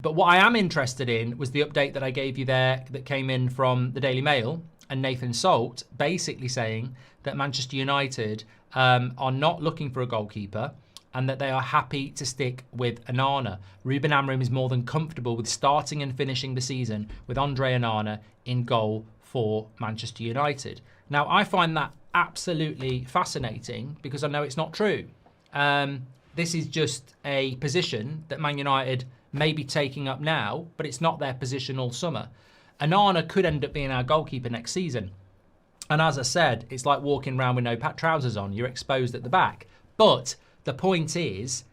But what I am interested in was the update that I gave you there that came in from the Daily Mail and Nathan Salt basically saying that Manchester United are not looking for a goalkeeper and that they are happy to stick with Onana. Ruben Amorim is more than comfortable with starting and finishing the season with Andre Onana in goal for Manchester United. Now, I find that absolutely fascinating because I know it's not true. This is just a position that Man United may be taking up now, but it's not their position all summer. Onana could end up being our goalkeeper next season. And as I said, it's like walking around with no trousers on. You're exposed at the back. But the point is,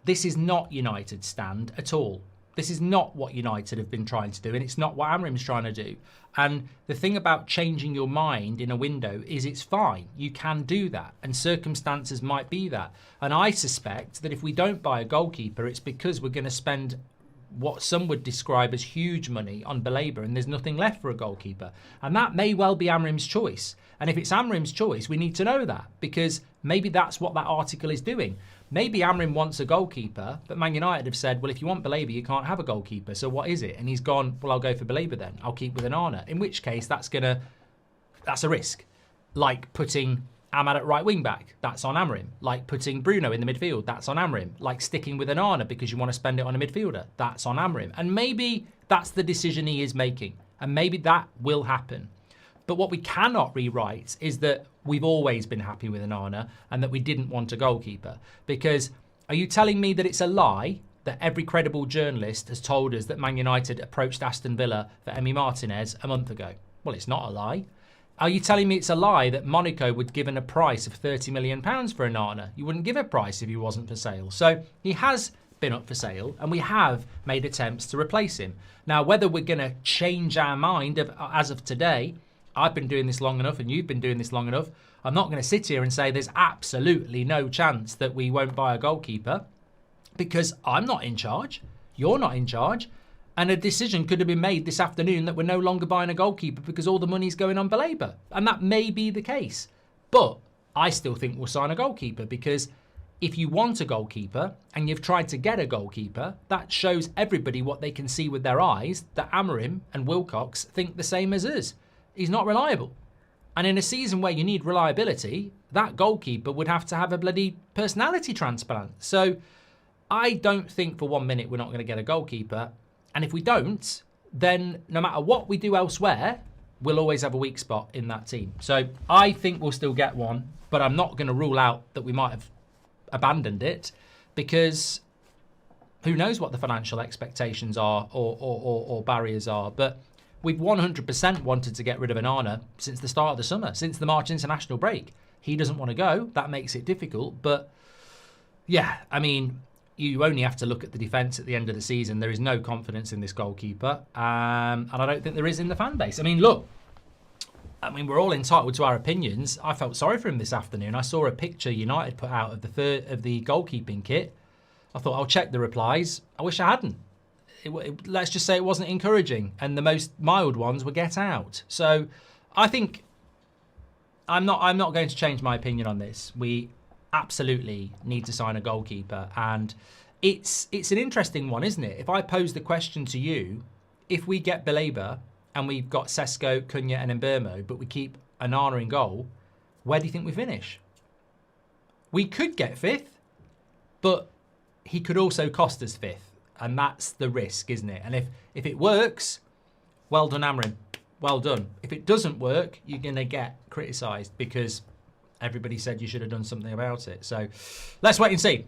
this is not United's stand at all. This is not what United have been trying to do, and it's not what Amorim's trying to do. And the thing about changing your mind in a window is it's fine. You can do that, and circumstances might be that. And I suspect that if we don't buy a goalkeeper, it's because we're going to spend what some would describe as huge money on Baleba, and there's nothing left for a goalkeeper. And that may well be Amorim's choice. And if it's Amorim's choice, we need to know that, because maybe that's what that article is doing. Maybe Amorim wants a goalkeeper, but Man United have said, well, if you want Baleba, you can't have a goalkeeper. So what is it? And he's gone, well, I'll go for Baleba then. I'll keep with Onana. In which case, that's a risk. Like putting Ahmad at right wing back, that's on Amorim. Like putting Bruno in the midfield, that's on Amorim. Like sticking with Onana because you want to spend it on a midfielder, that's on Amorim. And maybe that's the decision he is making. And maybe that will happen. But what we cannot rewrite is that we've always been happy with Onana and that we didn't want a goalkeeper. Because are you telling me that it's a lie that every credible journalist has told us that Man United approached Aston Villa for Emi Martinez a month ago? Well, it's not a lie. Are you telling me it's a lie that Monaco would give a price of £30 million for Onana? You wouldn't give a price if he wasn't for sale. So he has been up for sale and we have made attempts to replace him. Now, whether we're going to change our mind as of today, I've been doing this long enough and you've been doing this long enough. I'm not going to sit here and say there's absolutely no chance that we won't buy a goalkeeper because I'm not in charge. You're not in charge. And a decision could have been made this afternoon that we're no longer buying a goalkeeper because all the money's going on Baleba. And that may be the case. But I still think we'll sign a goalkeeper because if you want a goalkeeper and you've tried to get a goalkeeper, that shows everybody what they can see with their eyes, that Amorim and Wilcox think the same as us. He's not reliable. And in a season where you need reliability, that goalkeeper would have to have a bloody personality transplant. So I don't think for 1 minute we're not going to get a goalkeeper. And if we don't, then no matter what we do elsewhere, we'll always have a weak spot in that team. So I think we'll still get one, but I'm not going to rule out that we might have abandoned it because who knows what the financial expectations are or barriers are. But we've 100% wanted to get rid of Onana since the start of the summer, since the March international break. He doesn't want to go. That makes it difficult. But yeah, I mean, you only have to look at the defence at the end of the season. There is no confidence in this goalkeeper. And I don't think there is in the fan base. I mean, look, we're all entitled to our opinions. I felt sorry for him this afternoon. I saw a picture United put out of the goalkeeping kit. I thought, I'll check the replies. I wish I hadn't. Let's just say it wasn't encouraging. And the most mild ones were get out. So I think I'm not going to change my opinion on this. We absolutely need to sign a goalkeeper, and it's an interesting one, isn't it? If I pose the question to you, if we get Baleba and we've got Sesko, Cunha and Mbeumo, but we keep Onana in goal, where do you think we finish? We could get fifth, but he could also cost us fifth, and that's the risk, isn't it? And if it works, well done, Amorim, well done. If it doesn't work, you're going to get criticised because everybody said you should have done something about it. So let's wait and see.